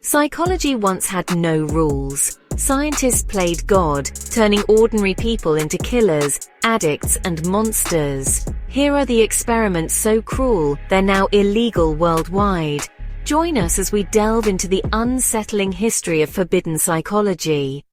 Psychology once had no rules. Scientists played God, turning ordinary people into killers, addicts, and monsters. Here are the experiments so cruel, they're now illegal worldwide. Join us as we delve into the unsettling history of forbidden psychology.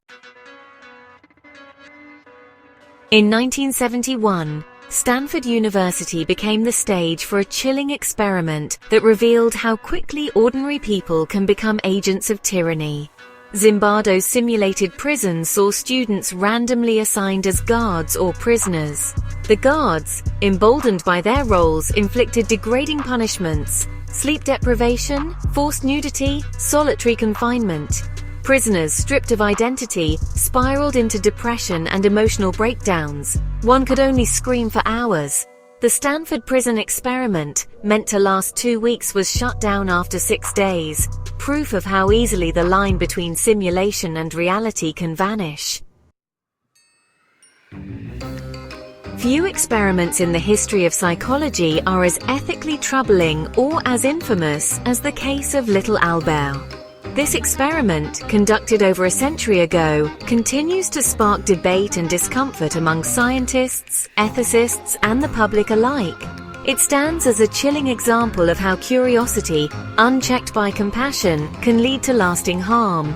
In 1971, Stanford University became the stage for a chilling experiment that revealed how quickly ordinary people can become agents of tyranny. Zimbardo's simulated prison saw students randomly assigned as guards or prisoners. The guards, emboldened by their roles, inflicted degrading punishments: sleep deprivation, forced nudity, solitary confinement. Prisoners, stripped of identity, spiraled into depression and emotional breakdowns. One could only scream for hours. The Stanford Prison Experiment, meant to last 2 weeks, was shut down after 6 days, proof of how easily the line between simulation and reality can vanish. Few experiments in the history of psychology are as ethically troubling or as infamous as the case of Little Albert. This experiment, conducted over a century ago, continues to spark debate and discomfort among scientists, ethicists, and the public alike. It stands as a chilling example of how curiosity, unchecked by compassion, can lead to lasting harm.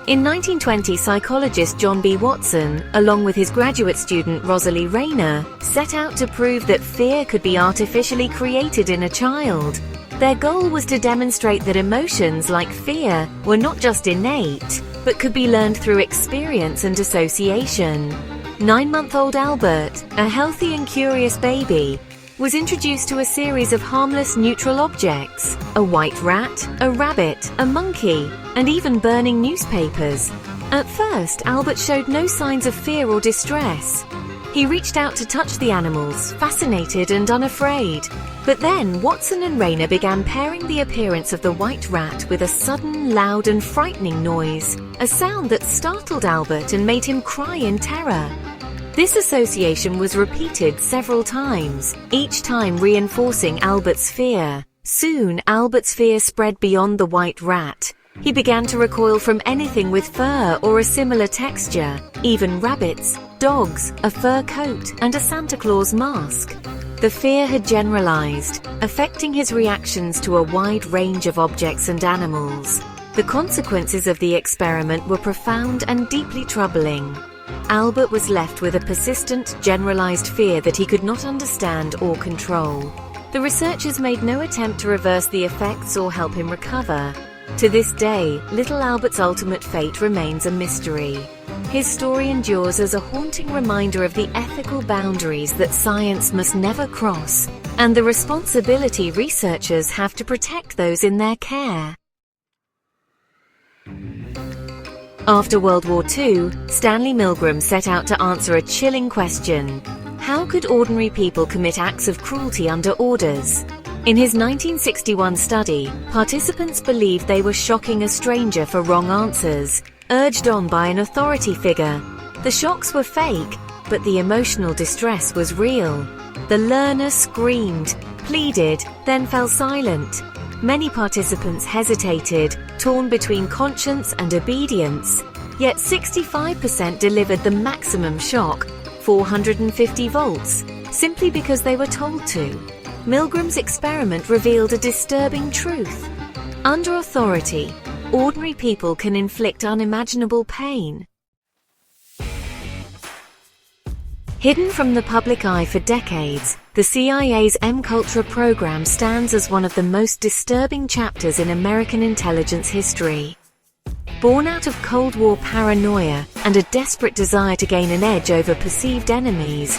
In 1920, psychologist John B. Watson, along with his graduate student Rosalie Rayner, set out to prove that fear could be artificially created in a child. Their goal was to demonstrate that emotions like fear were not just innate, but could be learned through experience and association. 9-month-old Albert, a healthy and curious baby, was introduced to a series of harmless neutral objects: a white rat, a rabbit, a monkey, and even burning newspapers. At first, Albert showed no signs of fear or distress. He reached out to touch the animals, fascinated and unafraid. But then Watson and Rayner began pairing the appearance of the white rat with a sudden, loud and frightening noise, a sound that startled Albert and made him cry in terror. This association was repeated several times, each time reinforcing Albert's fear. Soon, Albert's fear spread beyond the white rat. He began to recoil from anything with fur or a similar texture, even rabbits, dogs, a fur coat, and a Santa Claus mask. The fear had generalized, affecting his reactions to a wide range of objects and animals. The consequences of the experiment were profound and deeply troubling. Albert was left with a persistent, generalized fear that he could not understand or control. The researchers made no attempt to reverse the effects or help him recover. To this day, little Albert's ultimate fate remains a mystery. His story endures as a haunting reminder of the ethical boundaries that science must never cross, and the responsibility researchers have to protect those in their care. After World War II, Stanley Milgram set out to answer a chilling question: how could ordinary people commit acts of cruelty under orders? In his 1961 study, participants believed they were shocking a stranger for wrong answers, urged on by an authority figure. The shocks were fake, but the emotional distress was real. The learner screamed, pleaded, then fell silent. Many participants hesitated, torn between conscience and obedience. Yet 65% delivered the maximum shock, 450 volts, simply because they were told to. Milgram's experiment revealed a disturbing truth. Under authority, ordinary people can inflict unimaginable pain. Hidden from the public eye for decades, the CIA's MKUltra program stands as one of the most disturbing chapters in American intelligence history. Born out of Cold War paranoia and a desperate desire to gain an edge over perceived enemies,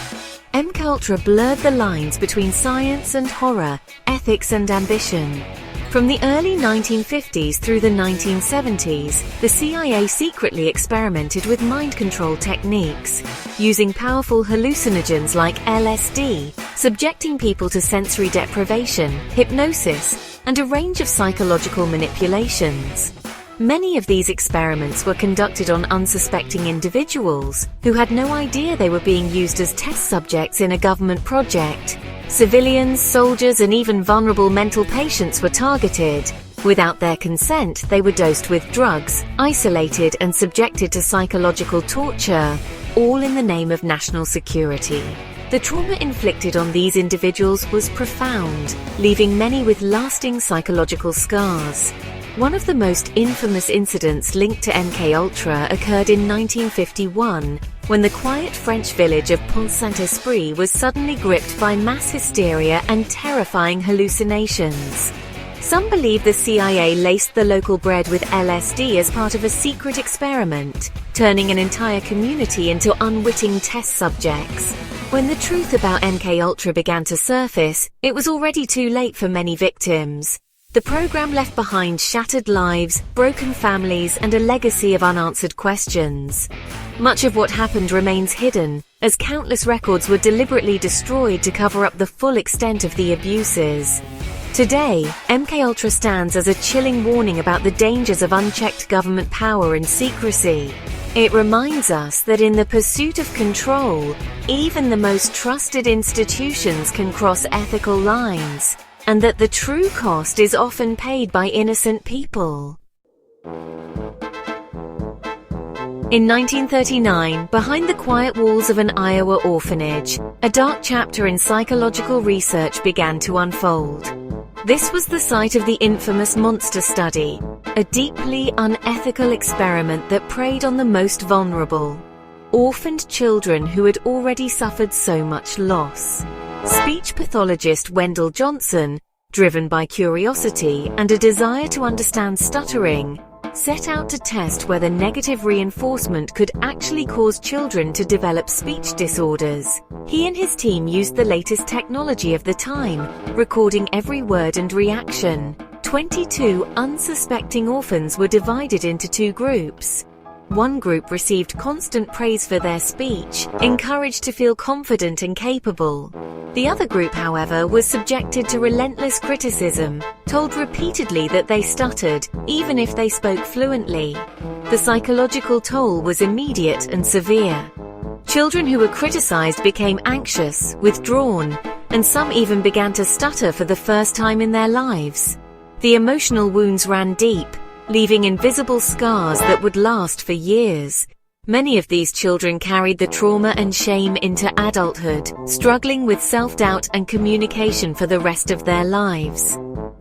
MKUltra blurred the lines between science and horror, ethics and ambition. From the early 1950s through the 1970s, the CIA secretly experimented with mind control techniques, using powerful hallucinogens like LSD, subjecting people to sensory deprivation, hypnosis, and a range of psychological manipulations. Many of these experiments were conducted on unsuspecting individuals who had no idea they were being used as test subjects in a government project. Civilians, soldiers, and even vulnerable mental patients were targeted, Without their consent, they were dosed with drugs, isolated and subjected to psychological torture, all in the name of national security. The trauma inflicted on these individuals was profound, leaving many with lasting psychological scars. One of the most infamous incidents linked to MKUltra occurred in 1951, when the quiet French village of Pont-Saint-Esprit was suddenly gripped by mass hysteria and terrifying hallucinations. Some believe the CIA laced the local bread with LSD as part of a secret experiment, turning an entire community into unwitting test subjects. When the truth about MKUltra began to surface, it was already too late for many victims. The program left behind shattered lives, broken families, and a legacy of unanswered questions. Much of what happened remains hidden, as countless records were deliberately destroyed to cover up the full extent of the abuses. Today, MKUltra stands as a chilling warning about the dangers of unchecked government power and secrecy. It reminds us that in the pursuit of control, even the most trusted institutions can cross ethical lines, and that the true cost is often paid by innocent people. In 1939, behind the quiet walls of an Iowa orphanage, a dark chapter in psychological research began to unfold. This was the site of the infamous monster study, a deeply unethical experiment that preyed on the most vulnerable, orphaned children who had already suffered so much loss. Speech pathologist Wendell Johnson, driven by curiosity and a desire to understand stuttering, set out to test whether negative reinforcement could actually cause children to develop speech disorders. He and his team used the latest technology of the time, recording every word and reaction. 22 unsuspecting orphans were divided into two groups. One group received constant praise for their speech, encouraged to feel confident and capable. The other group, however, was subjected to relentless criticism, told repeatedly that they stuttered, even if they spoke fluently. The psychological toll was immediate and severe. Children who were criticized became anxious, withdrawn, and some even began to stutter for the first time in their lives. The emotional wounds ran deep, leaving invisible scars that would last for years. Many of these children carried the trauma and shame into adulthood, struggling with self-doubt and communication for the rest of their lives.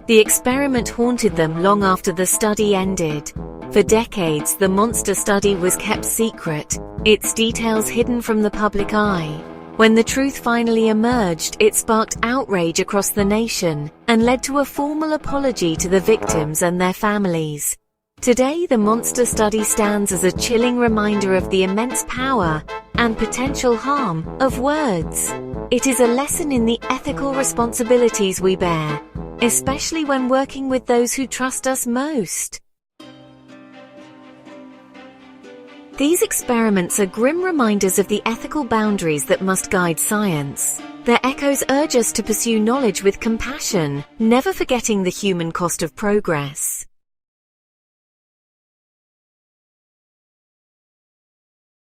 The experiment haunted them long after the study ended. For decades, the monster study was kept secret, its details hidden from the public eye. When the truth finally emerged, it sparked outrage across the nation and led to a formal apology to the victims and their families. Today, the monster study stands as a chilling reminder of the immense power and potential harm of words. It is a lesson in the ethical responsibilities we bear, especially when working with those who trust us most. These experiments are grim reminders of the ethical boundaries that must guide science. Their echoes urge us to pursue knowledge with compassion, never forgetting the human cost of progress.